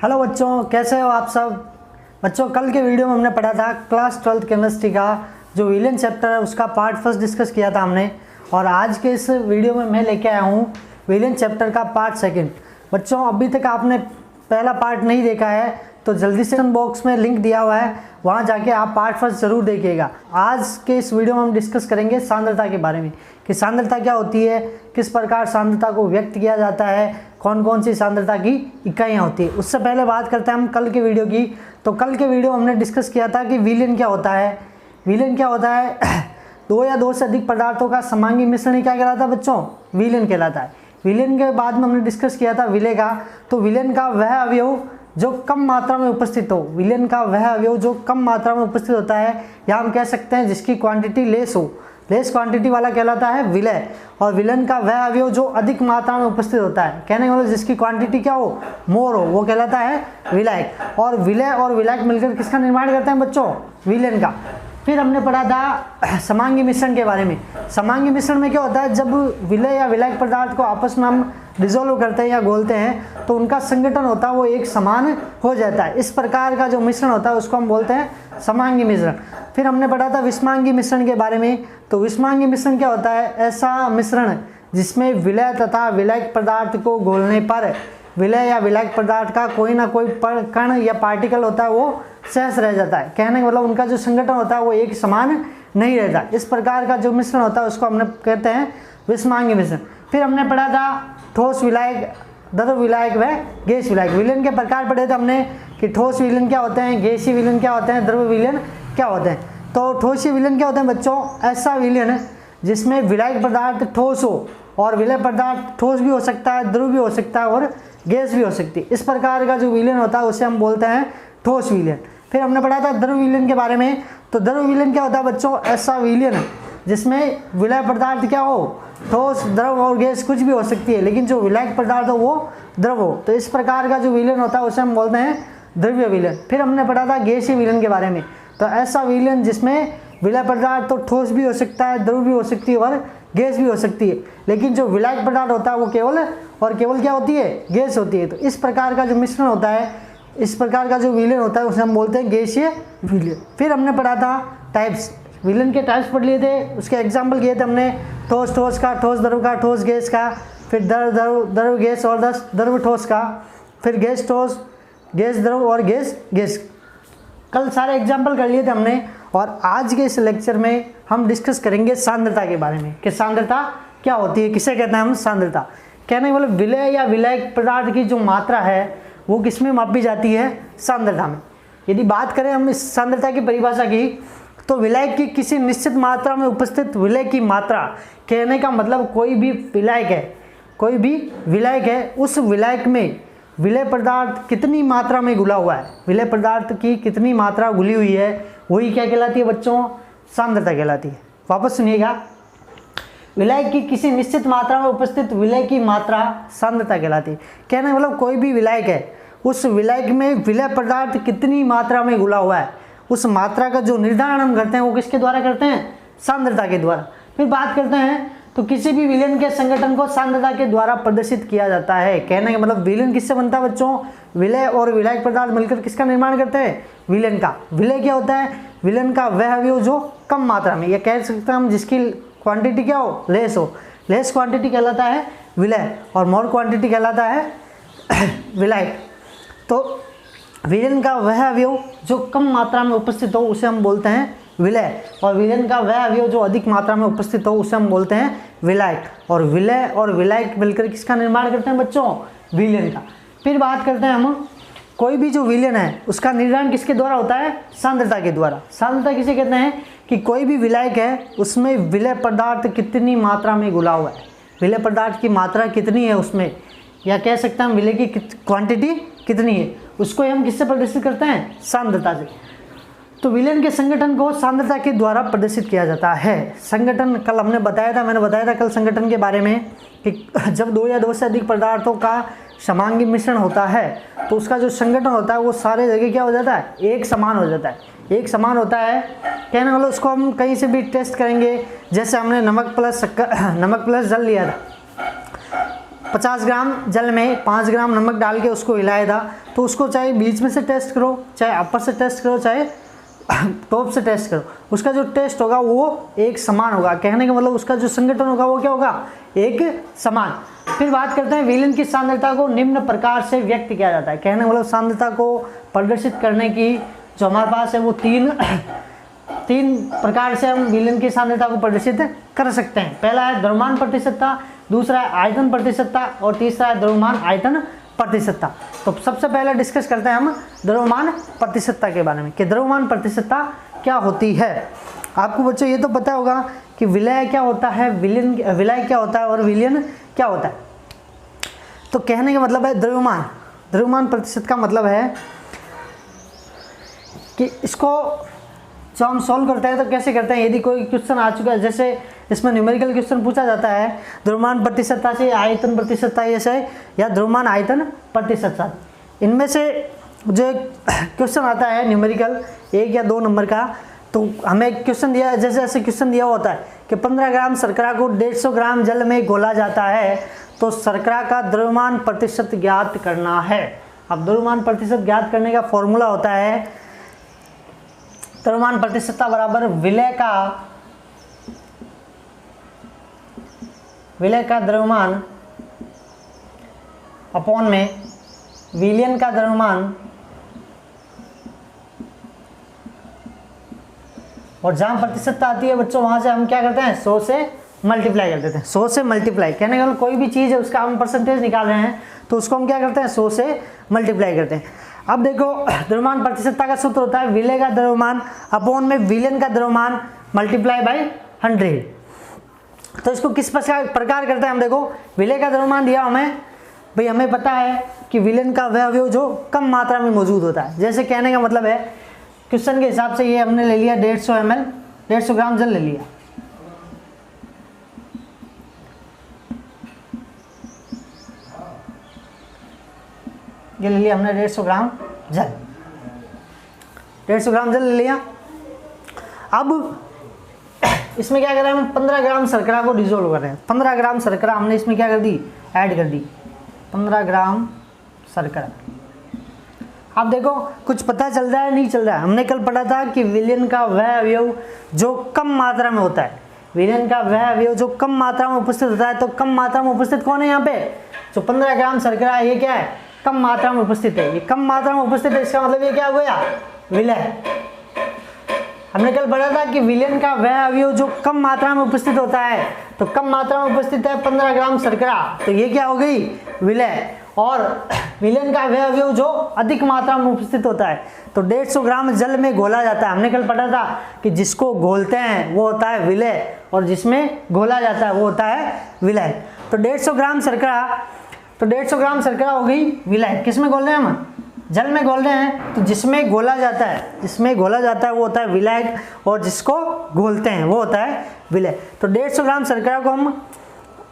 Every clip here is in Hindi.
हेलो बच्चों, कैसे हो आप सब। बच्चों, कल के वीडियो में हमने पढ़ा था क्लास 12th केमिस्ट्री का जो विलेन चैप्टर है उसका पार्ट फर्स्ट डिस्कस किया था हमने। और आज के इस वीडियो में मैं लेके आया हूँ विलेन चैप्टर का पार्ट सेकंड। बच्चों, अभी तक आपने पहला पार्ट नहीं देखा है तो जल्दी से बॉक्स में लिंक दिया हुआ है, वहाँ जाके आप पार्ट फर्स्ट ज़रूर देखिएगा। आज के इस वीडियो में हम डिस्कस करेंगे सांद्रता के बारे में कि सांद्रता क्या होती है, किस प्रकार सांद्रता को व्यक्त किया जाता है, कौन कौन सी सांद्रता की इकाइयाँ होती है। उससे पहले बात करते हैं हम कल के वीडियो की। तो कल के वीडियो हमने डिस्कस किया था कि विलेन क्या होता है। विलेन क्या होता है दो या दो से अधिक पदार्थों का समांगी मिश्रण ही क्या कहलाता है बच्चों, विलेन कहलाता है। विलेन के बाद में हमने डिस्कस किया था विलेय का। तो विलेन का वह अवयव जो कम मात्रा में उपस्थित हो, विलेन का वह अवयव जो कम मात्रा में उपस्थित होता है, या हम कह सकते हैं जिसकी क्वांटिटी लेस हो, लेस क्वांटिटी वाला कहलाता है विलेय। और विलेन का वह अवयव जो अधिक मात्रा में उपस्थित होता है, कहने का मतलब जिसकी क्वांटिटी क्या हो, मोर हो, वो कहलाता है विलायक। और विलेय और विलायक मिलकर किसका निर्माण करते हैं बच्चों, विलेन का। फिर हमने पढ़ा था समांगी मिश्रण के बारे में। समांगी मिश्रण में क्या होता है, जब विलेय या विलायक पदार्थ को आपस में हम डिजोल्व करते हैं या घोलते हैं तो उनका संगठन होता है वो एक समान हो जाता है। इस प्रकार का जो मिश्रण होता है उसको हम बोलते हैं समांगी मिश्रण। फिर हमने पढ़ा था विषमांगी मिश्रण के बारे में। तो विषमांगी मिश्रण क्या होता है, ऐसा मिश्रण जिसमें विलेय तथा विलायक पदार्थ को घोलने पर विलेय या विलायक पदार्थ का कोई ना कोई कण या पार्टिकल होता है वो शेष रह जाता है। कहने का मतलब उनका जो संगठन होता है वो एक समान नहीं रहता। इस प्रकार का जो मिश्रण होता है उसको हमने कहते हैं विषमांगी मिश्रण। फिर हमने पढ़ा था ठोस विलायक, द्रव विलायक व गैस विलायक। विलेन के प्रकार पढ़े थे हमने कि ठोस विलेन क्या होते हैं, गैसीय विलेन क्या होते हैं, द्रव विलेन क्या होते हैं। तो ठोसीय विलेन क्या होते हैं बच्चों, ऐसा विलेन जिसमें विलायक पदार्थ ठोस हो, और विलेय पदार्थ ठोस भी हो सकता है, द्रव भी हो सकता है और गैस भी हो सकती है। इस प्रकार का जो विलेन होता है उसे हम बोलते हैं ठोस विलेन। फिर हमने पढ़ा था द्रव विलेन के बारे में। तो द्रव विलेन क्या होता है बच्चों, ऐसा विलेन जिसमें विलेय पदार्थ क्या हो, ठोस, द्रव और गैस कुछ भी हो सकती है, लेकिन जो विलायक पदार्थ हो वो द्रव हो। तो इस प्रकार का जो विलेन होता है उसे हम बोलते हैं द्रव्य विलेन। फिर हमने पढ़ा था गैसीय विलेन के बारे में। तो ऐसा विलेन जिसमें विलेय पदार्थ तो ठोस भी हो सकता है, द्रव भी हो सकती है और गैस भी हो सकती है, लेकिन जो विलायक पदार्थ होता है वो केवल और केवल क्या होती है, गैस होती है। तो इस प्रकार का जो मिश्रण होता है, इस प्रकार का जो विलेन होता है उसे हम बोलते हैं गैसीय विलेन। फिर हमने पढ़ा था टाइप्स, विलेन के टाइप्स पढ़ लिए थे, उसके एग्जाम्पल किए थे हमने, ठोस ठोस का, ठोस द्रव का, ठोस गैस का, फिर द्रव गैस और द्रव ठोस का, फिर गैस ठोस, गैस द्रव और गैस गैस। कल सारे एग्जाम्पल कर लिए थे हमने। और आज के इस लेक्चर में हम डिस्कस करेंगे सांद्रता के बारे में कि सांद्रता क्या होती है, किसे कहते हैं हम सांद्रता। कहने का मतलब विलेय या विलायक पदार्थ की जो मात्रा है वो किसमें मापी जाती है, सांद्रता में। यदि बात करें हम इस सांद्रता की परिभाषा की, तो विलायक की किसी निश्चित मात्रा में उपस्थित विलेय की मात्रा, कहने का मतलब कोई भी विलायक है, कोई भी विलायक है, उस विलायक में विलेय पदार्थ कितनी मात्रा में घुला हुआ है, विलेय पदार्थ की कितनी मात्रा घुली हुई है, वही क्या कहलाती है बच्चों, सांद्रता कहलाती है। वापस सुनिएगा, विलायक की किसी निश्चित मात्रा में उपस्थित विलेय की मात्रा सांद्रता कहलाती है। कहने का मतलब कोई भी विलायक है, उस विलायक में विलेय पदार्थ कितनी मात्रा में घुला हुआ है, उस मात्रा का जो निर्धारण हम करते हैं वो किसके द्वारा करते हैं, सांद्रता के द्वारा। फिर बात करते हैं तो किसी भी विलेन के संगठन को सांद्रता के द्वारा प्रदर्शित किया जाता है। कहने का मतलब विलेन किससे बनता है बच्चों, विलेय और विलायक पदार्थ मिलकर किसका निर्माण करते हैं, विलेन का। विलेय क्या होता है, विलेन का वह अवयव जो कम मात्रा में, या कह सकते हैं हम जिसकी क्वांटिटी क्या हो, लेस हो, लेस क्वांटिटी कहलाता है विलेय और मोर क्वांटिटी कहलाता है विलायक। तो विलेन का वह अवयव जो कम मात्रा में उपस्थित हो उसे हम बोलते हैं विलेय, और विलेन का वह अवयव जो अधिक मात्रा में उपस्थित हो उसे हम बोलते हैं विलायक। और विलेय और विलायक मिलकर किसका निर्माण करते हैं बच्चों, विलेन का। फिर बात करते हैं हम, कोई भी जो विलेन है उसका निर्धारण किसके द्वारा होता है, सांद्रता के द्वारा। सांद्रता किसे कहते हैं कि कोई भी विलायक है उसमें विलेय पदार्थ कितनी मात्रा में घुला हुआ है, विलेय पदार्थ की मात्रा कितनी है उसमें, या कह सकते हैं हम विलेय की क्वांटिटी कितनी है, उसको हम किससे प्रदर्शित करते हैं, सांद्रता से। तो विलेन के संगठन को सांद्रता के द्वारा प्रदर्शित किया जाता है। संगठन कल हमने बताया था, मैंने बताया था कल संगठन के बारे में कि जब दो या दो से अधिक पदार्थों का समांगी मिश्रण होता है तो उसका जो संगठन होता है वो सारे जगह क्या हो जाता है, एक समान हो जाता है, एक समान होता है। कहने वाला उसको हम कहीं से भी टेस्ट करेंगे, जैसे हमने नमक प्लस जल लिया था 50 ग्राम जल में 5 ग्राम नमक डाल के उसको हिलाया था, तो उसको चाहे बीच में से टेस्ट करो, चाहे अपर से टेस्ट करो, चाहे टॉप से टेस्ट करो, उसका जो टेस्ट होगा वो एक समान होगा। कहने का मतलब उसका जो संगठन होगा वो क्या होगा, एक समान। फिर बात करते हैं विलयन की सांद्रता को निम्न प्रकार से व्यक्त किया जाता है। कहने का मतलब सांद्रता को प्रदर्शित करने की जो हमारे पास है वो तीन प्रकार से हम विलयन की सांद्रता को प्रदर्शित कर सकते हैं। पहला है द्रव्यमान प्रतिशतता, दूसरा है आयतन प्रतिशतता और तीसरा है द्रव्यमान आयतन प्रतिशतता। तो सबसे पहले डिस्कस करते हैं हम द्रव्यमान प्रतिशतता के बारे में कि द्रव्यमान प्रतिशतता क्या होती है। आपको बच्चों ये तो पता होगा कि विलय क्या होता है, विलय क्या होता है और विलयन क्या होता है। तो कहने का मतलब है द्रव्यमान प्रतिशत का मतलब है कि इसको जो हम सॉल्व करते हैं तो कैसे करते हैं। यदि कोई क्वेश्चन आ चुका है, जैसे इसमें न्यूमेरिकल क्वेश्चन पूछा जाता है द्रव्यमान प्रतिशतता से आयतन प्रतिशतता ये से या द्रव्यमान आयतन प्रतिशतता, इनमें से जो क्वेश्चन आता है न्यूमेरिकल 1 या 2 नंबर का, तो हमें क्वेश्चन दिया है, जैसे ऐसे क्वेश्चन दिया होता है कि 15 ग्राम शर्करा को 150 ग्राम जल में घोला जाता है तो शर्करा का द्रव्यमान प्रतिशत ज्ञात करना है। अब द्रव्यमान प्रतिशत ज्ञात करने का फॉर्मूला होता है द्रव्यमान प्रतिशतता बराबर विलय का द्रव्यमान अपॉन में विलयन का द्रव्यमान, और जहां प्रतिशतता आती है बच्चों वहां से हम क्या करते हैं 100 से मल्टीप्लाई कर देते हैं। 100 से मल्टीप्लाई कहने का कोई भी चीज़ है उसका हम परसेंटेज निकाल रहे हैं तो उसको हम क्या करते हैं 100 से मल्टीप्लाई करते हैं। अब देखो द्रव्यमान प्रतिशतता का सूत्र होता है विलय का द्रव्यमान अपॉन में विलयन का द्रव्यमान मल्टीप्लाई बाय 100। तो इसको किस प्रकार करते हैं हम देखो, विलय का द्रव्यमान दिया हमें, भाई हमें पता है कि विलयन का वह अवयव जो कम मात्रा में मौजूद होता है। जैसे कहने का मतलब है क्वेश्चन के हिसाब से ये हमने ले लिया 150 ml 150 ग्राम जल ले लिया, ये ले लिया हमने 150 ग्राम जल, 150 ग्राम जल ले लिया। अब इसमें क्या कर रहे हैं हम 15 ग्राम शर्करा को डिजोल्व कर रहे हैं। 15 ग्राम शर्करा हमने इसमें क्या कर दी, ऐड कर दी 15 ग्राम शर्करा। अब देखो कुछ पता चल रहा है नहीं चल रहा है। हमने कल पढ़ा था कि विलयन का वह अवयव जो कम मात्रा में होता है, विलयन का वह अवयव जो कम मात्रा में उपस्थित होता है, तो कम मात्रा में उपस्थित कौन है यहाँ पे, जो 15 ग्राम शर्करा है ये क्या है, कम मात्रा में उपस्थित है। ये कम मात्रा में उपस्थित है, इसका मतलब ये क्या हो गया, विलय। हमने कल पढ़ा था कि विलयन का वह अवयव जो कम मात्रा में उपस्थित होता है, तो कम मात्रा में उपस्थित है 15 ग्राम शर्करा, तो ये क्या हो गई, विलय। और विलयन का वह अवयव जो अधिक मात्रा में उपस्थित होता है, तो 150 ग्राम जल में घोला जाता है। हमने कल पढ़ा था कि जिसको घोलते हैं वो होता है विलय और जिसमें घोला जाता है वो होता है विलय। तो 150 ग्राम शर्करा, तो 150 ग्राम शर्करा हो गई विलय। किस में घोल रहे हैं हम, जल में घोल रहे हैं, तो जिसमें घोला जाता है, जिसमें घोला जाता है वो होता है विलायक और जिसको घोलते हैं वो होता है विलय। तो 150 ग्राम शर्करा को हम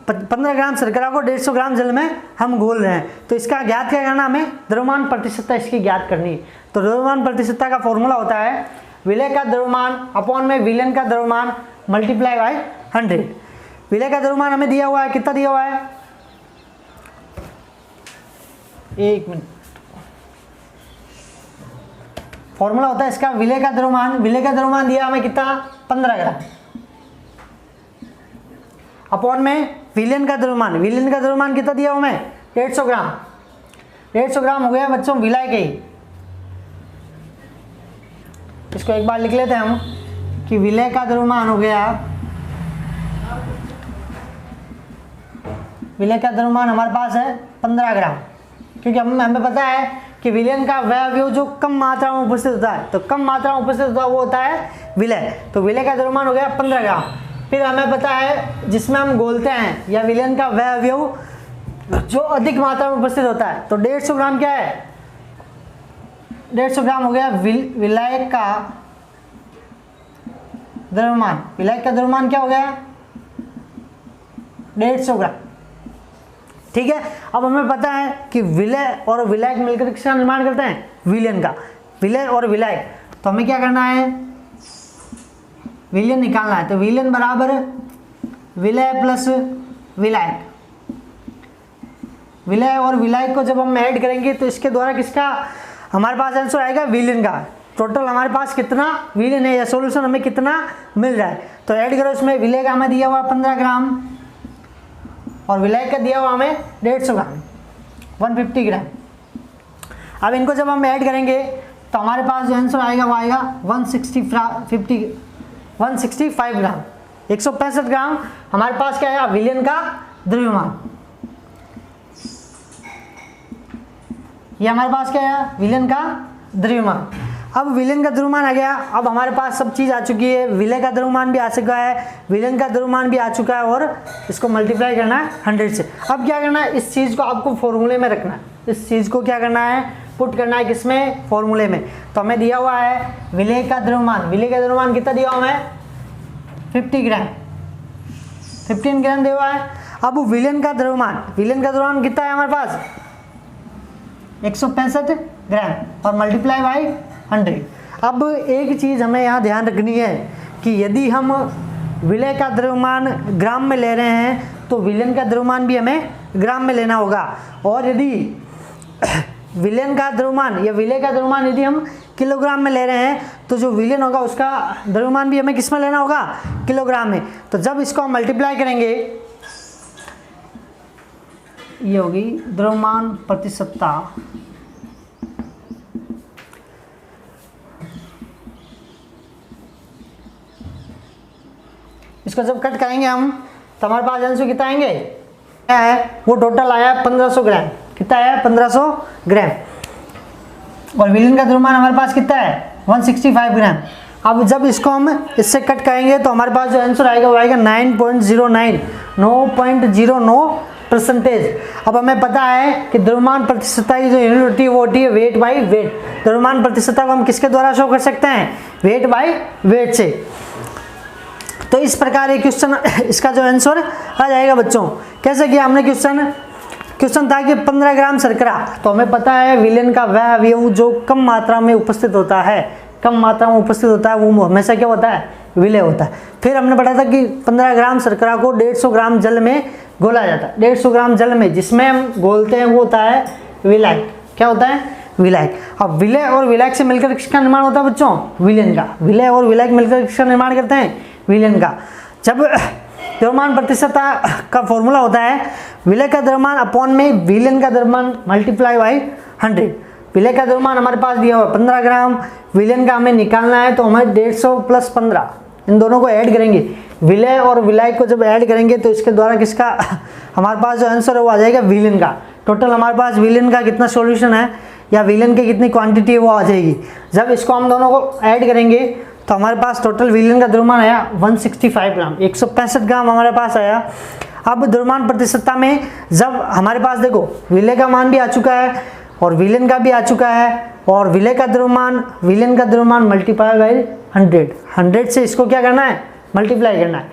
15 ग्राम शर्करा को 150 ग्राम जल में हम घोल रहे हैं, तो इसका ज्ञात क्या करना, हमें द्रव्यमान प्रतिशतता इसकी ज्ञात करनी है। तो द्रव्यमान प्रतिशतता का फॉर्मूला होता है विलय का द्रव्यमान अपॉन में विलयन का द्रव्यमान मल्टीप्लाई बाय 100। विलय का द्रव्यमान हमें दिया हुआ है, कितना दिया हुआ है, 1 मिनट। फॉर्मूला होता है इसका विलय का द्रव्यमान, विलय का द्रव्यमान दिया हमें कितना, 15 ग्राम अपॉन में विलयन का द्रव्यमान, विलयन का द्रव्यमान कितना दिया हमें, 150 ग्राम। 150 ग्राम हो गया बच्चों विलय के ही। इसको एक बार लिख लेते हैं हम कि विलय का द्रव्यमान हो गया, विलय का द्रव्यमान हमारे पास है 15 ग्राम, क्योंकि हमें पता है कि विलयन का वह अवयव जो कम मात्रा में उपस्थित होता है, तो कम मात्रा में उपस्थित होता है वो होता है विलय। तो विलय का द्रव्यमान हो गया 15 ग्राम। फिर हमें पता है जिसमें हम घोलते हैं या विलयन का वह अवयव जो अधिक मात्रा में उपस्थित होता है, तो 150 ग्राम क्या है, 150 ग्राम हो गया विलायक का द्रव्यमान। विलायक का द्रव्यमान क्या हो गया, 150 ग्राम। ठीक है, अब हमें पता है कि विलय और विलायक मिलकर किसका निर्माण करते हैं, विलयन का। विलय और विलायक, तो हमें क्या करना है, विलयन निकालना है। तो विलयन बराबर विलय प्लस विलायक, विलय और विलायक को जब हम ऐड करेंगे तो इसके द्वारा किसका हमारे पास आंसर आएगा, विलेन का। टोटल हमारे पास कितना विलेन है या सॉल्यूशन हमें कितना मिल रहा है, तो ऐड करो इसमें। विलय का हमें दिया हुआ 15 ग्राम और विलायक का दिया हुआ हमें 150 ग्राम, 150 ग्राम। अब इनको जब हम ऐड करेंगे तो हमारे पास जो आंसर आएगा वो आएगा 165 ग्राम, 165 ग्राम हमारे पास क्या आएगा, विलेन का द्रव्यमान। ये हमारे पास क्या है, विलेन का द्रव्यमान। अब विलेन का द्रव्यमान आ गया, अब हमारे पास सब चीज़ आ चुकी है, विलय का द्रव्यमान भी आ चुका है, विलेन का द्रव्यमान भी आ चुका है और इसको मल्टीप्लाई करना है 100 से। अब क्या करना है, इस चीज़ को आपको फॉर्मूले में रखना है, इस चीज़ को क्या करना है, पुट करना है किसमें, फॉर्मूले में। तो हमें दिया हुआ है विलय का द्रव्यमान, विलय का द्रव्यमान कितना दिया हुआ है, 50 ग्राम, 15 ग्राम दिया हुआ है। अब विलेन का द्रव्यमान, विलेन का द्रव्यमान कितना है हमारे पास, 165 ग्राम और मल्टीप्लाई बाई 100। अब एक चीज़ हमें यहाँ ध्यान रखनी है कि यदि हम विलय का द्रव्यमान ग्राम में ले रहे हैं तो विलेन का द्रव्यमान भी हमें ग्राम में लेना होगा, और यदि विलेन का द्रव्यमान या विलय का द्रव्यमान यदि हम किलोग्राम में ले रहे हैं तो जो विलेन होगा उसका द्रव्यमान भी हमें किस में लेना होगा, किलोग्राम में। तो जब इसको हम मल्टीप्लाई करेंगे, ये होगी द्रव्यमान प्रतिशतता, इसको जब कट करेंगे हम तो हमारे पास आंसर कितना आएंगे, क्या है वो टोटल आया 1500 ग्राम, कितना आया 1500 ग्राम। और विलेन का द्रव्यमान हमारे पास कितना है, 165 ग्राम। अब जब इसको हम इससे कट करेंगे तो हमारे पास जो आंसर आएगा वो आएगा 9.09, 9.09%। अब हमें पता है कि द्रव्यमान प्रतिशतता की जो यूनिट होती है वो होती है वेट बाई वेट। द्रव्यमान प्रतिशतता को हम किसके द्वारा शो कर सकते हैं, वेट बाई वेट से। तो इस प्रकार ये क्वेश्चन, इसका जो आंसर आ जाएगा बच्चों। कैसे किया हमने क्वेश्चन था कि 15 ग्राम शर्करा, तो हमें पता है विलेन का वह अवयव जो कम मात्रा में उपस्थित होता है, कम मात्रा में उपस्थित होता है वो हमेशा क्या होता है, विलय होता है। फिर हमने पढ़ा था कि 15 ग्राम शर्करा को 150 ग्राम जल में घोला जाता है, 150 ग्राम जल में जिसमें हम घोलते हैं वो होता है विलायक। क्या होता है, विलायक। अब विलय और विलायक से मिलकर किसका निर्माण होता है बच्चों, विलेन का। विलय और विलायक मिलकर किसका निर्माण करते हैं, विलेन का। जब द्रव्यमान प्रतिशतता का फॉर्मूला होता है विलय का द्रव्यमान अपॉन में विलेन का द्रव्यमान मल्टीप्लाई बाई 100। विलय का द्रव्यमान हमारे पास दिया हुआ 15 ग्राम, विलेन का हमें निकालना है तो हमें 150 प्लस 15, इन दोनों को ऐड करेंगे। विलय और विलायक को जब ऐड करेंगे तो इसके द्वारा किसका हमारे पास जो आंसर है वो आ जाएगा विलेन का। टोटल हमारे पास विलेन का कितना सॉल्यूशन है या विलेन की कितनी क्वांटिटी है वो आ जाएगी। जब इसको हम दोनों को ऐड करेंगे तो हमारे पास टोटल विलेन का द्रव्यमान आया 165 ग्राम, 165 ग्राम हमारे पास आया। अब द्रव्यमान प्रतिशतता में जब हमारे पास देखो विलय का मान भी आ चुका है और विलेन का भी आ चुका है, और विलय का द्रव्यमान विलेन का द्रव्यमान मल्टीप्लाई बाई 100, 100 से इसको क्या करना है, मल्टीप्लाई करना है।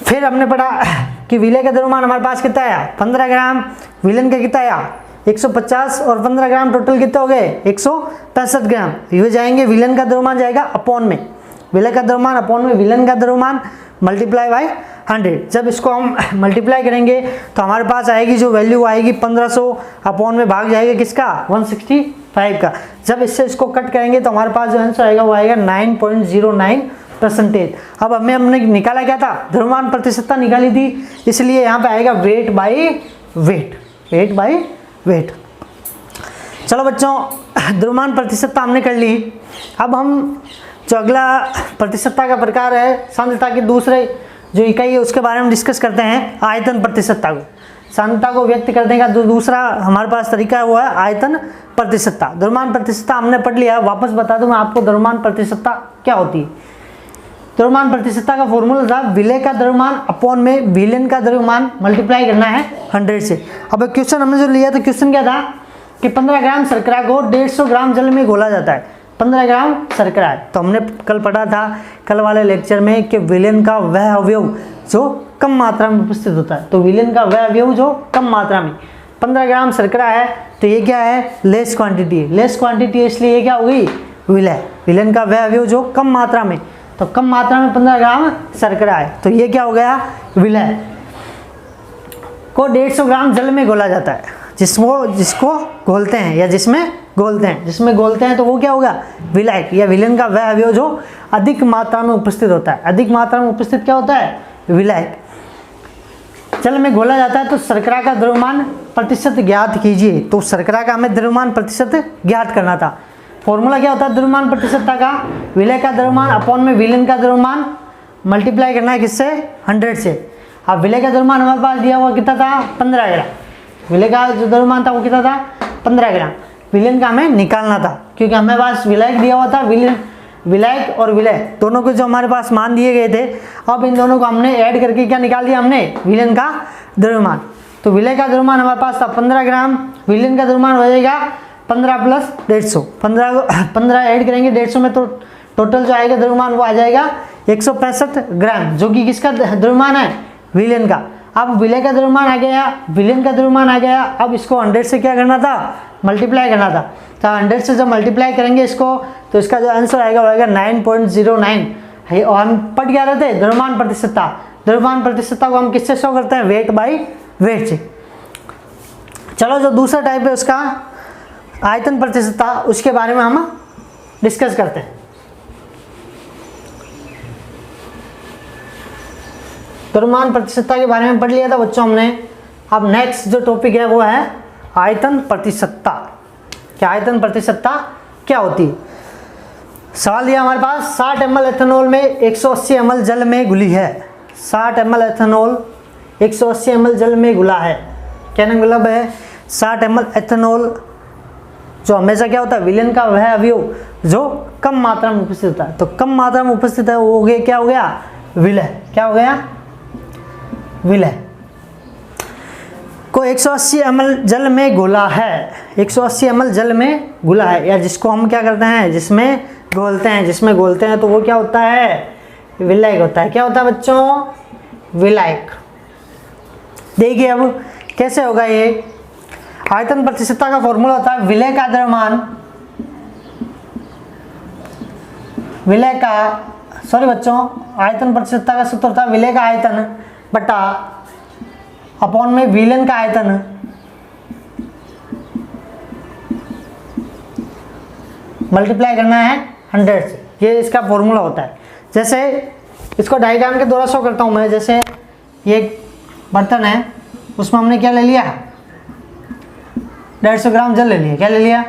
फिर हमने पढ़ा कि विलय का द्रव्यमान हमारे पास कितना आया 15 ग्राम, विलेन का कितना आया 150 और 15 ग्राम टोटल कितने हो गए 165 ग्राम। ये जाएंगे विलेन का द्रव्यमान जाएगा अपॉन में, विलय का द्रव्यमान अपॉन में विलेन का द्रव्यमान मल्टीप्लाई बाई 100। जब इसको हम मल्टीप्लाई करेंगे तो हमारे पास आएगी जो वैल्यू आएगी 1500 अपॉन में भाग जाएगा किसका 165 का। जब इससे इसको कट करेंगे तो हमारे पास जो आंसर आएगा वो आएगा 9.09%। अब हमने निकाला क्या था, द्रव्यमान प्रतिशतता निकाली थी, इसलिए यहाँ पे आएगा weight by wait, weight by wait. चलो बच्चों द्रव्यमान प्रतिशतता हमने कर ली। अब हम जो अगला प्रतिशतता का प्रकार है सांद्रता के दूसरे जो इकाई है उसके बारे में डिस्कस करते हैं, आयतन प्रतिशतता को। सांद्रता को व्यक्त करने का जो दूसरा हमारे पास तरीका है वो है आयतन प्रतिशतता। द्रव्यमान प्रतिशतता हमने पढ़ लिया, वापस बता दूं मैं आपको द्रव्यमान प्रतिशतता क्या होती है। द्रव्यमान प्रतिशतता का फॉर्मूला था विलय का द्रव्यमान अपॉन में विलेन का द्रव्यमान मल्टीप्लाई करना है 100 से। अब क्वेश्चन हमने जो लिया था, क्वेश्चन क्या था कि 15 ग्राम शर्करा को 150 ग्राम जल में घोला जाता है, 15 ग्राम शर्करा है। तो हमने कल पढ़ा था कल वाले लेक्चर में कि विलेन का वह अवयव जो कम मात्रा में उपस्थित होता है, तो विलेन का वह अवयव जो कम मात्रा में 15 ग्राम शर्करा है, तो ये क्या है लेस क्वांटिटी है, लेस क्वांटिटी है, इसलिए ये क्या हो गई विलय। विलेन का वह अवयव जो कम मात्रा में, तो कम मात्रा में 15 ग्राम शर्करा है, तो ये क्या हो गया विलय। को 150 ग्राम जल में घोला जाता है, जिसको घोलते हैं या जिसमें घोलते हैं तो वो क्या होगा, विलायक या विलेन का वह अवयव जो अधिक मात्रा में उपस्थित होता है। अधिक मात्रा में उपस्थित क्या होता है, विलायक। जल में घोला जाता है तो शर्करा का द्रव्यमान प्रतिशत ज्ञात कीजिए। तो शर्करा का हमें द्रव्यमान प्रतिशत ज्ञात करना था। फॉर्मूला क्या होता है द्रव्यमान प्रतिशतता का, विलय का द्रव्यमान अपॉन में विलेन का द्रव्यमान मल्टीप्लाई करना है किससे, 100 से। अब विलय का द्रव्यमान हमारे पास दिया हुआ कितना था, 15 ग्राम। विलय का जो द्रव्यमान था वो कितना था, 15 ग्राम। विलेन का हमें निकालना था क्योंकि हमें पास विलायक दिया हुआ था। विलायक और विलय दोनों को जो हमारे पास मान दिए गए थे, अब इन दोनों को हमने ऐड करके क्या निकाल दिया हमने, विलेन का द्रव्यमान। तो विलय का द्रव्यमान हमारे पास था 15 ग्राम, विलेन का द्रव्यमान हो जाएगा 15 प्लस 150। 15 ऐड करेंगे 150 में तो टोटल जो आएगा द्रव्यमान वो आ जाएगा 165 ग्राम, जो कि किसका द्रव्यमान है, विलेन का। अब विलय का द्रव्यमान आ गया, विलेन का द्रव्यमान आ गया। अब इसको 100 से क्या करना था, मल्टीप्लाई करना था। तो 100 से जब मल्टीप्लाई करेंगे इसको तो इसका जो आंसर आएगा वो आएगा 9.09। और हम पढ़ क्या रहे थे, द्रव्यमान प्रतिशतता। द्रव्यमान प्रतिशतता को हम किससे शो करते हैं, वेट बाई वेट से। चलो जो दूसरा टाइप है उसका आयतन प्रतिशतता, उसके बारे में हम डिस्कस करते हैं। द्रव्यमान प्रतिशतता के बारे में पढ़ लिया था बच्चों हमने। अब नेक्स्ट जो टॉपिक है वो है आयतन प्रतिशतता। क्या आयतन प्रतिशतता क्या होती है। सवाल दिया हमारे पास 60 ml एथेनॉल में 180 ml जल में घुली है। 60 ml एथेनॉल 180 ml जल में घुला है। कहने का मतलब है 60 ml एथेनॉल जो हमेशा क्या होता है, विलेन का वह अवयव जो कम मात्रा में उपस्थित होता है। तो कम मात्रा में उपस्थित है वो हो गया, क्या हो गया, विलय। क्या हो गया, विलय। को 180 ml जल में घोला है। 180 ml जल में घुला है, या जिसको हम क्या करते हैं, जिसमें घोलते हैं तो वो क्या होता है, विलायक होता है। क्या होता है बच्चों, विलायक। देखिए अब कैसे होगा ये। आयतन प्रतिशतता का फॉर्मूला होता है विलय का द्रव्यमान, विलय का, सॉरी बच्चों, आयतन प्रतिशतता का सूत्र होता है विलय का आयतन बटा अपॉन में विलेन का आयतन मल्टीप्लाई करना है 100 से। ये इसका फॉर्मूला होता है। जैसे इसको डायग्राम के द्वारा शो करता हूँ मैं। जैसे ये बर्तन है, उसमें हमने क्या ले लिया, 150 ग्राम जल ले लिया। क्या ले लिया,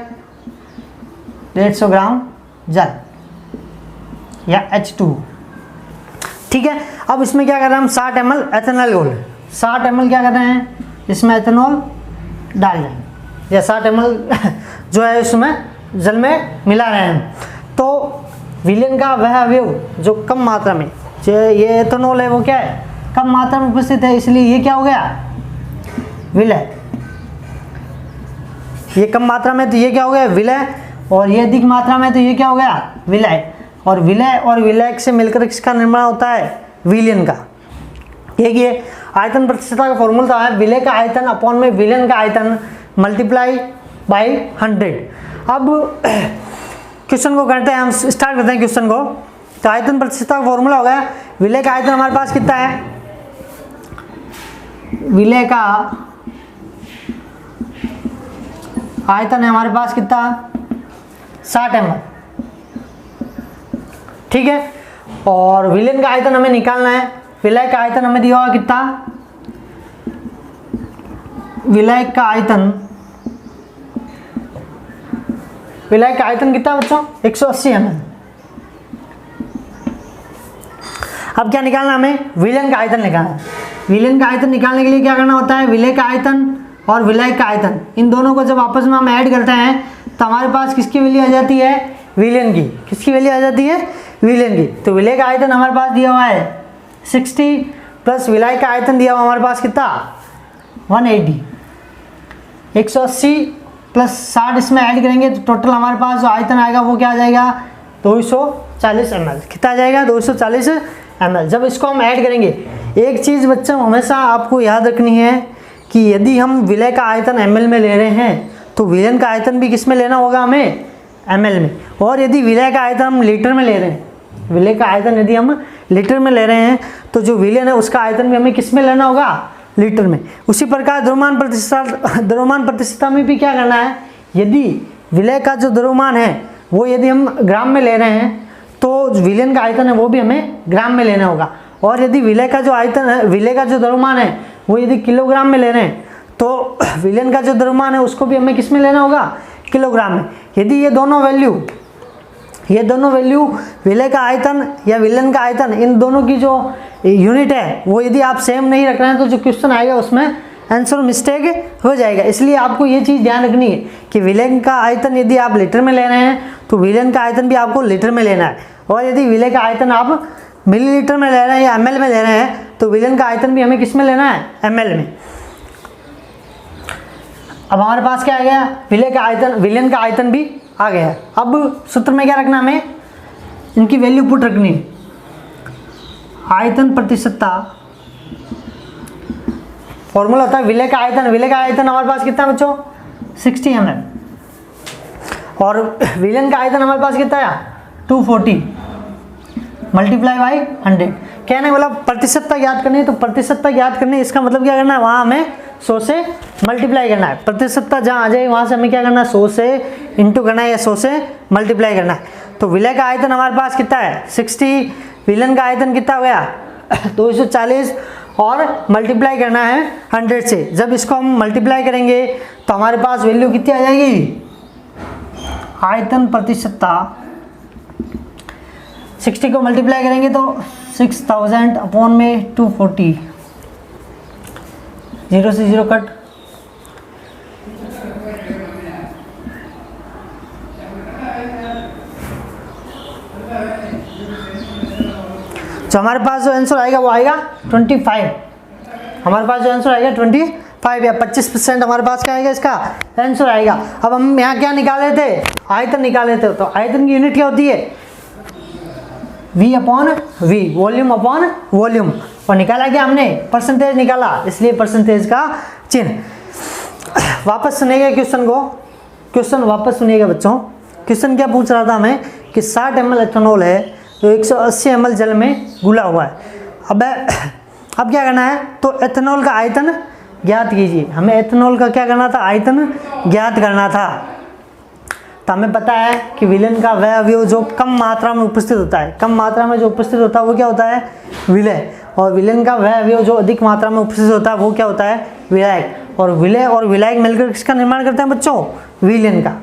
150 ग्राम जल या H2। ठीक है। अब इसमें क्या कर रहे हैं हम, 60 ml एथेनॉल घोल। 60 ml क्या कर रहे हैं, इसमें एथेनॉल डाल रहे हैं, या 60 ml जो है इसमें जल में मिला रहे हैं। तो विलेन का वह अवयव जो कम मात्रा में, जो ये एथेनॉल है वो क्या है, कम मात्रा में उपस्थित है, इसलिए ये क्या हो गया, विलय। ये कम मात्रा में तो ये क्या हो गया, विलय। और ये अधिक मात्रा में तो ये क्या हो गया, विलय। और विलय और विलयक से मिलकर किसका निर्माण होता है, विलेन का। देखिए आयतन प्रतिशतता का फॉर्मूला है विलय का आयतन अपॉन में विलेन का आयतन मल्टीप्लाई बाई 100। अब क्वेश्चन को करते हैं हम, स्टार्ट करते हैं क्वेश्चन को। तो आयतन प्रतिशतता का फॉर्मूला हो गया, विलय का आयतन हमारे पास कितना है, विलय का आयतन है हमारे पास कितना, 60 ml। ठीक है। और विलेन का आयतन हमें निकालना है। विलय का आयतन हमें दिया हुआ कितना, विलय का आयतन कितना बच्चों, 180 ml। अब क्या निकालना हमें, विलेन का आयतन निकालना है। विलेन का आयतन निकालने के लिए क्या करना होता है, विलय का आयतन और विलायक का आयतन, इन दोनों को जब आपस में हम ऐड करते हैं तो हमारे पास किसकी वैल्यू आ जाती है, विलेन की। किसकी वैल्यू आ जाती है, विलेन की। तो विलय का आयतन हमारे पास दिया हुआ है 60 प्लस विलायक का आयतन दिया हुआ हमारे पास कितना, 180। 180 प्लस 60 इसमें ऐड करेंगे तो टोटल हमारे पास जो आयतन आएगा वो क्या आ जाएगा, 240 ml। कितना आ जाएगा, 240 ml। जब इसको हम ऐड करेंगे, एक चीज़ बच्चों हमेशा आपको याद रखनी है कि यदि हम विलय का आयतन ml में ले रहे हैं तो विलेन का आयतन भी किस में लेना होगा हमें, ml में। और यदि विलय का आयतन हम लीटर में ले रहे हैं, विलय का आयतन यदि हम लीटर में ले रहे हैं तो जो विलेन है उसका आयतन भी हमें किस में लेना होगा, लीटर में। उसी प्रकार द्रव्यमान प्रतिशतता में भी क्या करना है, यदि विलय का जो द्रव्यमान है वो यदि हम ग्राम में ले रहे हैं तो विलयन का आयतन है वो भी हमें ग्राम में लेना होगा, और यदि विलय का जो आयतन है, विलय का जो द्रव्यमान है वो यदि किलोग्राम में ले रहे हैं तो विलयन का जो द्रव्यमान है उसको भी हमें किस में लेना होगा, किलोग्राम में। यदि ये दोनों वैल्यू विलय का आयतन या विलयन का आयतन, इन दोनों की जो यूनिट है वो यदि आप सेम नहीं रख रहे हैं तो जो क्वेश्चन आएगा उसमें आंसर मिस्टेक हो जाएगा। इसलिए आपको ये चीज़ ध्यान रखनी है कि विलयन का आयतन यदि आप लीटर में ले रहे हैं तो विलयन का आयतन भी आपको लीटर में लेना है, और यदि विलय का आयतन आप मिलीलीटर में ले रहे हैं या ml में ले रहे हैं तो विलयन का आयतन भी हमें किस में लेना है, ml में। अब हमारे पास क्या आ गया, विलयन का आयतन भी आ गया। अब सूत्र में क्या रखना, हमें इनकी वैल्यू पुट रखनी है। आयतन प्रतिशतता फॉर्मूला होता है विलय का आयतन हमारे पास कितना है बच्चों, 60 ml, और विलयन का आयतन हमारे पास कितना है, 240 मल्टीप्लाई बाई 100। कहने वाला प्रतिशतता ज्ञात करनी है, तो प्रतिशतता ज्ञात करनी है इसका मतलब क्या करना है, वहाँ हमें 100 से मल्टीप्लाई करना है। प्रतिशतता जहाँ आ जाए वहाँ से हमें क्या करना है, 100 से इंटू करना है या 100 से मल्टीप्लाई करना है। तो विलय का आयतन हमारे पास कितना है, 60, विलयन का आयतन कितना हो गया 240, और मल्टीप्लाई करना है 100 से। जब इसको हम मल्टीप्लाई करेंगे तो हमारे पास वैल्यू कितनी आ जाएगी, आयतन प्रतिशतता 60 को मल्टीप्लाई करेंगे तो 6000 अपॉन में 240, 0 से 0 कट, तो हमारे पास जो आंसर आएगा वो आएगा 25। हमारे पास जो आंसर आएगा 25 या 25% हमारे पास क्या आएगा, इसका आंसर आएगा। अब हम यहाँ क्या निकाले थे, आयतन निकाले थे, तो आयतन की यूनिट क्या होती है, V upon V, volume upon volume, और निकाला क्या हमने, परसेंटेज निकाला, इसलिए परसेंटेज का चिन्ह। वापस सुनिएगा क्वेश्चन वापस सुनिएगा बच्चों। क्वेश्चन क्या पूछ रहा था हमें कि 60 ml एथेनॉल है तो 180 ml जल में घुला हुआ है। अब क्या करना है, तो एथेनॉल का आयतन ज्ञात कीजिए। हमें एथेनॉल का क्या करना था, आयतन ज्ञात करना था। तो हमें पता है कि विलयन का वह अवयव जो कम मात्रा में उपस्थित होता है, कम मात्रा में जो उपस्थित होता है वो क्या होता है, विलय, और विलयन का वह अवयव जो अधिक मात्रा में उपस्थित होता है वो क्या होता है, विलायक। और विलय और विलायक मिलकर किसका निर्माण करते हैं बच्चों, विलयन का।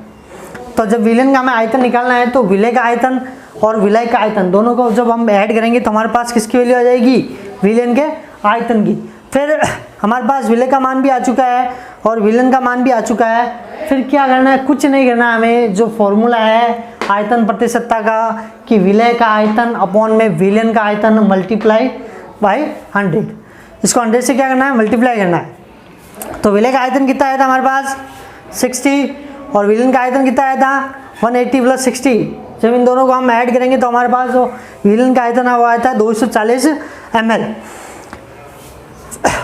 तो जब विलयन का हमें आयतन निकालना है तो विलय का आयतन और विलय का आयतन दोनों को जब हम ऐड करेंगे तो हमारे पास किसकी वैल्यू आ जाएगी, विलयन के आयतन की। फिर हमारे पास विलय का मान भी आ चुका है और विलयन का मान भी आ चुका है। फिर क्या करना है, कुछ नहीं करना है, हमें जो फॉर्मूला है आयतन प्रतिशतता का कि विलय का आयतन अपॉन में विलयन का आयतन मल्टीप्लाई बाई 100, इसको 100 से क्या करना है, मल्टीप्लाई करना है। तो विलय का आयतन कितना आया था हमारे पास 60 और विलयन का आयतन कितना आया था 180 प्लस 60। जब इन दोनों को हम ऐड करेंगे तो हमारे पास जो विलयन का आयतन वो आया था 240 ml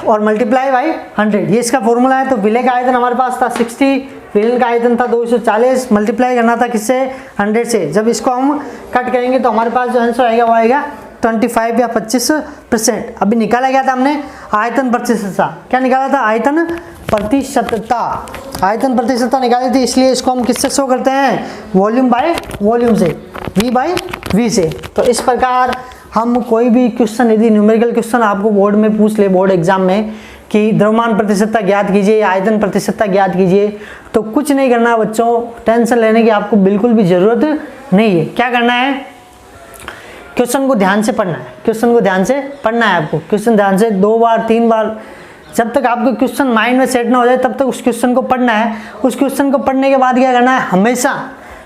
और मल्टीप्लाई बाई 100, ये इसका फॉर्मूला है। तो विलय का आयतन हमारे पास था 60, विलयन का आयतन था 240, मल्टीप्लाई करना था किससे, 100 से। जब इसको हम कट करेंगे तो हमारे पास जो आंसर आएगा वो आएगा 25 या 25%। अभी निकाला गया था हमने आयतन प्रतिशतता, क्या निकाला था, आयतन प्रतिशतता, आयतन प्रतिशतता निकाली थी, इसलिए इसको हम किससे शो करते हैं, वॉल्यूम बाय वॉल्यूम से, V बाई V से। तो इस प्रकार हम कोई भी क्वेश्चन, यदि न्यूमेरिकल क्वेश्चन आपको बोर्ड में पूछ ले, बोर्ड एग्जाम में कि द्रव्यमान प्रतिशतता ज्ञात कीजिए या आयतन प्रतिशतता ज्ञात कीजिए, तो कुछ नहीं करना बच्चों, टेंशन लेने की आपको बिल्कुल भी ज़रूरत नहीं है। क्या करना है, क्वेश्चन को ध्यान से पढ़ना है, क्वेश्चन को ध्यान से पढ़ना है आपको, क्वेश्चन ध्यान से 2 बार 3 बार, जब तक आपको क्वेश्चन माइंड में सेट ना हो जाए तब तक उस क्वेश्चन को पढ़ना है। उस क्वेश्चन को पढ़ने के बाद क्या करना है, हमेशा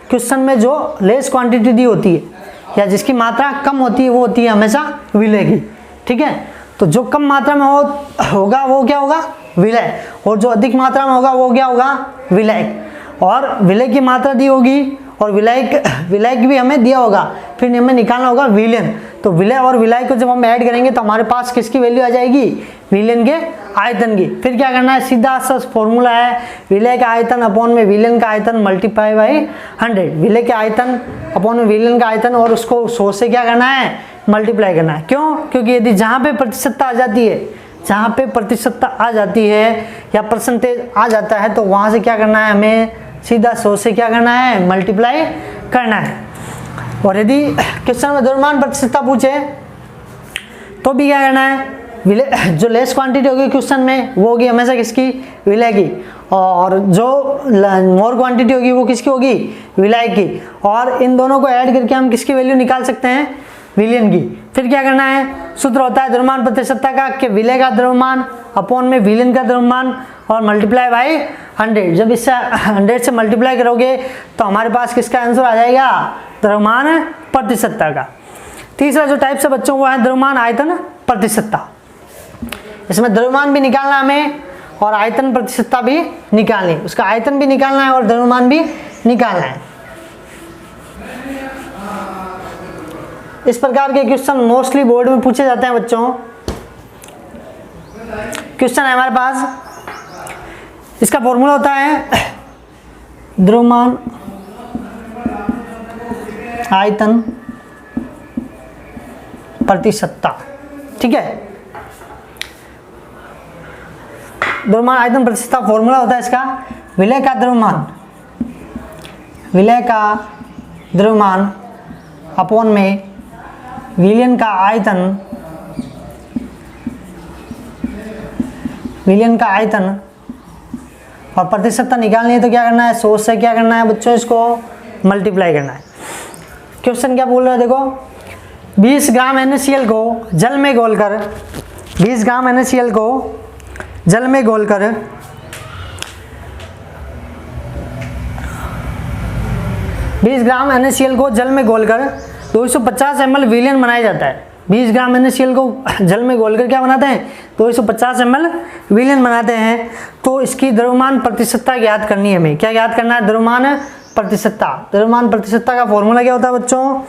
क्वेश्चन में जो लेस क्वांटिटी दी होती है या जिसकी मात्रा कम होती है वो होती है हमेशा विलय की, ठीक है। तो जो कम मात्रा में होगा वो क्या होगा, विलय, और जो अधिक मात्रा में होगा वो क्या होगा, विलायक। और विलय की मात्रा दी होगी और विलायक भी हमें दिया होगा, फिर हमें निकालना होगा विलयन। तो विलय और विलायक को जब हम ऐड करेंगे तो हमारे पास किसकी वैल्यू आ जाएगी, विलयन के आयतन की। फिर क्या करना है, सीधा सा फॉर्मूला है, विलय का आयतन अपॉन में विलयन का आयतन मल्टीप्लाई बाई 100, विलय के आयतन अपॉन में विलयन का आयतन, और उसको 100 से क्या करना है, मल्टीप्लाई करना है। क्यों, क्योंकि यदि जहाँ पे प्रतिशतता आ जाती है जहाँ पे प्रतिशतता आ जाती है या परसेंटेज आ जाता है तो वहाँ से क्या करना है, हमें सीधा 100 से क्या करना है, मल्टीप्लाई करना है। और यदि क्वेश्चन में द्रव्यमान प्रतिशतता पूछे तो भी क्या करना है, जो लेस क्वांटिटी होगी क्वेश्चन में वो होगी हमेशा किसकी, विलय की, और जो मोर क्वांटिटी होगी वो किसकी होगी, विलय की। और इन दोनों को ऐड करके हम किसकी वैल्यू निकाल सकते हैं, विलयन की। फिर क्या करना है, सूत्र होता है द्रव्यमान प्रतिशतता का कि विलय का द्रव्यमान अपॉन में विलयन का द्रव्यमान और मल्टीप्लाई बाई 100। जब इससे 100 से मल्टीप्लाई करोगे तो हमारे पास किसका आंसर आ जाएगा, द्रव्यमान प्रतिशतता का। तीसरा जो टाइप से बच्चों वो है द्रव्यमान आयतन प्रतिशतता। इसमें द्रव्यमान भी निकालना हमें और आयतन प्रतिशतता भी निकालनी, उसका आयतन भी निकालना है और द्रव्यमान भी निकालना है। इस प्रकार के क्वेश्चन मोस्टली बोर्ड में पूछे जाते हैं बच्चों। क्वेश्चन है हमारे पास, इसका फॉर्मूला होता है द्रव्यमान आयतन प्रतिशतता, ठीक है। द्रव्यमान आयतन प्रतिशतता फॉर्मूला होता है इसका, विलय का द्रव्यमान, विलय का द्रव्यमान अपॉन में विलयन का आयतन, विलयन का आयतन, और प्रतिशतता निकालनी है तो क्या करना है, 100 से क्या करना है बच्चों, इसको मल्टीप्लाई करना है। क्वेश्चन क्या बोल रहा है देखो, 20 ग्राम NaCl को जल में घोलकर, 20 ग्राम NaCl को जल में घोलकर 20 ग्राम NaCl को जल में घोलकर 250 ml विलयन बनाया जाता है। 20 ग्राम NaCl को जल में घोलकर क्या बनाते हैं, 250 ml विलयन बनाते हैं। तो इसकी द्रव्यमान प्रतिशतता ज्ञात करनी है हमें। क्या ज्ञात करना है, द्रव्यमान प्रतिशतता। द्रव्यमान प्रतिशतता का फॉर्मूला क्या होता है बच्चों,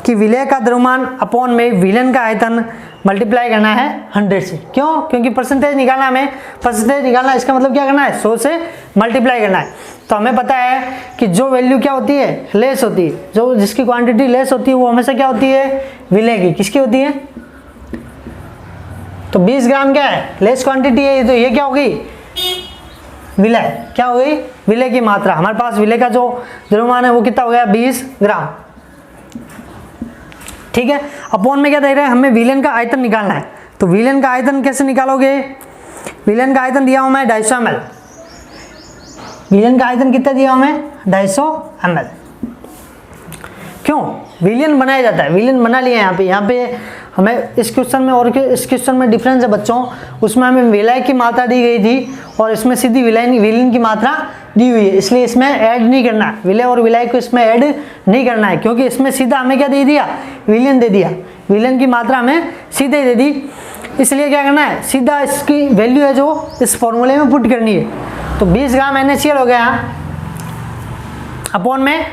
कि विलय का द्रव्यमान अपॉन में विलयन का आयतन मल्टीप्लाई करना है 100 से। क्यों, क्योंकि परसेंटेज निकालना, हमें परसेंटेज निकालना, इसका मतलब क्या करना है, 100 से मल्टीप्लाई करना है। तो हमें पता है कि जो वैल्यू क्या होती है, लेस होती है, जो जिसकी क्वांटिटी लेस होती है वो हमेशा क्या होती है, विलय की। किसकी होती है, तो 20 ग्राम क्या है, लेस क्वांटिटी है, तो ये क्या होगी, विलय, क्या हो गई, विलय की मात्रा। हमारे पास विलय का जो द्रव्यमान है वो कितना हो गया, 20 ग्राम, ठीक है। अपॉन में क्या दे रहे हैं, हमें विलयन का आयतन निकालना है। तो विलयन का आयतन कैसे निकालोगे, विलयन का आयतन दिया हूं मैं 250 ml। विलयन का आयतन कितना दिया हूं मैं, 250 ml। क्यों, विलयन बनाया जाता है, विलयन बना लिया यहाँ पे हमें इस क्वेश्चन में और इस क्वेश्चन में डिफरेंस है बच्चों। उसमें हमें विलय की मात्रा दी गई थी और इसमें सीधी विलयन की मात्रा दी हुई है, इसलिए इसमें ऐड नहीं करना है, विलय और विलय को इसमें ऐड नहीं करना है, क्योंकि इसमें सीधा हमें क्या दे दिया, विलयन दे दिया, विलयन की मात्रा हमें सीधे दे दी। इसलिए क्या करना है, सीधा इसकी वैल्यू है जो इस फॉर्मूले में पुट करनी है। तो 20 ग्राम NaCl हो गया अपॉन में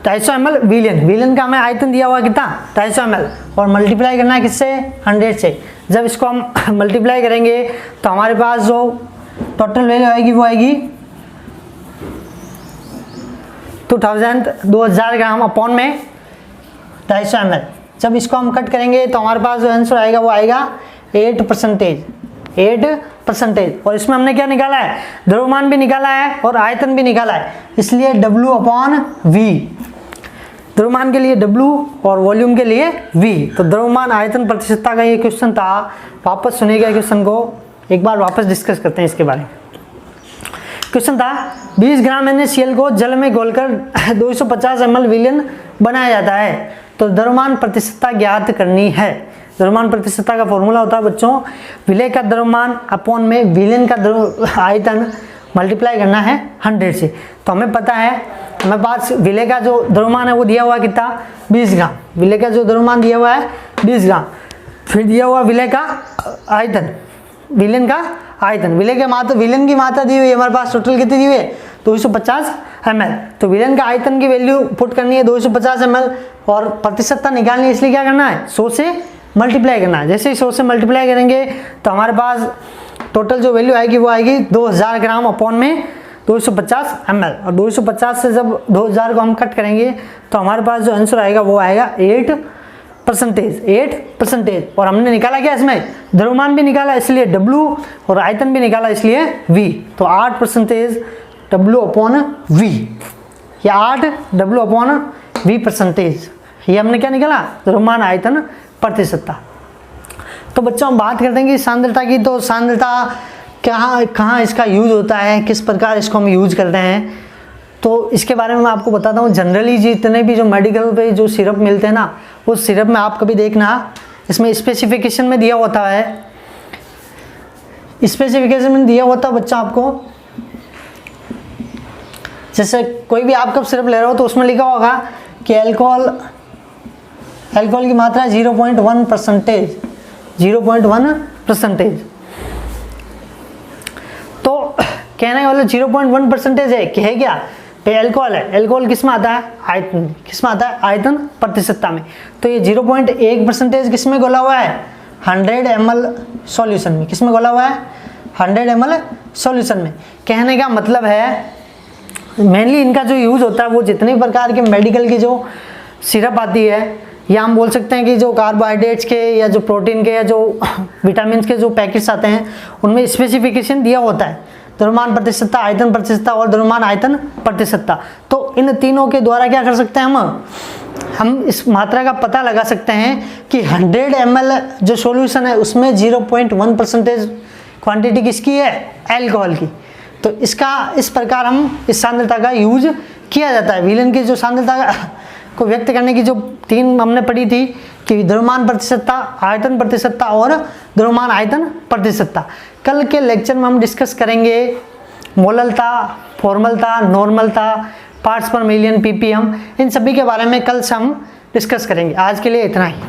250 ml विलयन, विलयन का हमें आयतन दिया हुआ कितना, 250 ml, और मल्टीप्लाई करना है किससे, 100 से। जब इसको हम मल्टीप्लाई करेंगे तो हमारे पास जो टोटल वैल्यू आएगी वो आएगी 2000 ग्राम अपॉन में 250 ml। जब इसको हम कट करेंगे तो हमारे पास जो आंसर आएगा वो आएगा 8%, 8%। और इसमें हमने क्या निकाला है, द्रव्यमान भी निकाला है और आयतन भी निकाला है, इसलिए W/V, द्रव्यमान के लिए W और वॉल्यूम के लिए V। तो द्रव्यमान आयतन प्रतिशतता का ये क्वेश्चन था। वापस सुनिएगा क्वेश्चन को, एक बार वापस डिस्कस करते हैं इसके बारे में। क्वेश्चन था 20 ग्राम NaCl को जल में घोलकर 250 ml विलयन बनाया जाता है, तो द्रव्यमान प्रतिशतता ज्ञात करनी है। द्रव्यमान प्रतिशतता का फॉर्मूला होता है बच्चों, विलय का द्रव्यमान अपॉन में विलयन का आयतन मल्टीप्लाई करना है 100 से। तो हमें पता है, हमें पास विलय का जो द्रव्यमान है वो दिया हुआ है कितना, 20 ग्राम, विलय का जो द्रव्यमान दिया हुआ है 20 ग्राम। फिर दिया हुआ विलय का आयतन, विलयन का आयतन, विलय के मात्रा, विलयन की मात्रा दी हुई है हमारे पास, टोटल कितनी दी हुई है 250 ml। तो विलयन का आयतन की वैल्यू पुट करनी है 250 ml और प्रतिशतता निकालनी है, इसलिए क्या करना है, 100 से मल्टीप्लाई करना है। जैसे ही 100 से मल्टीप्लाई करेंगे तो हमारे पास टोटल जो वैल्यू आएगी वो आएगी 2000 ग्राम अपॉन में 250 ml। और 250 से जब 2000 को हम कट करेंगे तो हमारे पास जो आंसर आएगा वो आएगा 8%। और हमने निकाला क्या इसमें, द्रव्यमान भी निकाला इसलिए W और आयतन भी निकाला इसलिए V। तो 8% W/V, या 8 W/V%। ये हमने क्या निकाला, द्रव्यमान आयतन प्रतिशतता। तो बच्चों हम बात करते हैं कि सांद्रता की। तो सांद्रता कहाँ इसका यूज होता है, किस प्रकार इसको हम यूज करते हैं, तो इसके बारे में मैं आपको बताता हूँ। जनरली जितने भी जो मेडिकल पे जो सिरप मिलते हैं ना, उस सिरप में आप कभी देखना इसमें स्पेसिफिकेशन में दिया होता है, स्पेसिफिकेशन में दिया होता है बच्चा आपको, जैसे कोई भी आप कब सिरप ले रहे हो तो उसमें लिखा होगा कि अल्कोहल की मात्रा 0.1%, 0.1%। तो कहने वाले 0.1% है कि है क्या, तो अल्कोहल है। अल्कोहल किस में आता है, आयतन, किस में आता है, आयतन प्रतिशतता में। तो ये 0.1% किस में घोला हुआ है, 100 ml सॉल्यूशन में। किस में घोला हुआ है, 100 ml सॉल्यूशन में। कहने का मतलब है मेनली इनका जो यूज होता है वो जितने प्रकार के मेडिकल की जो सिरप आती है, या हम बोल सकते हैं कि जो कार्बोहाइड्रेट्स के या जो प्रोटीन के या जो विटामिन के जो पैकेट्स आते हैं, उनमें स्पेसिफिकेशन दिया होता है, द्रव्यमान प्रतिशतता, आयतन प्रतिशतता और द्रव्यमान आयतन प्रतिशतता। तो इन तीनों के द्वारा क्या कर सकते हैं हम इस मात्रा का पता लगा सकते हैं कि 100 ml जो सॉल्यूशन है उसमें 0.1% क्वांटिटी किसकी है, अल्कोहल की। तो इसका इस प्रकार हम इस सांद्रता का यूज किया जाता है। विलेन की जो सांद्रता को व्यक्त करने की जो 3 हमने पढ़ी थी कि द्रव्यमान प्रतिशतता, आयतन प्रतिशतता और द्रव्यमान आयतन प्रतिशतता। कल के लेक्चर में हम डिस्कस करेंगे मोललता, फॉर्मलता, नॉर्मलता, पार्ट्स पर मिलियन, ppm, इन सभी के बारे में कल से हम डिस्कस करेंगे। आज के लिए इतना ही।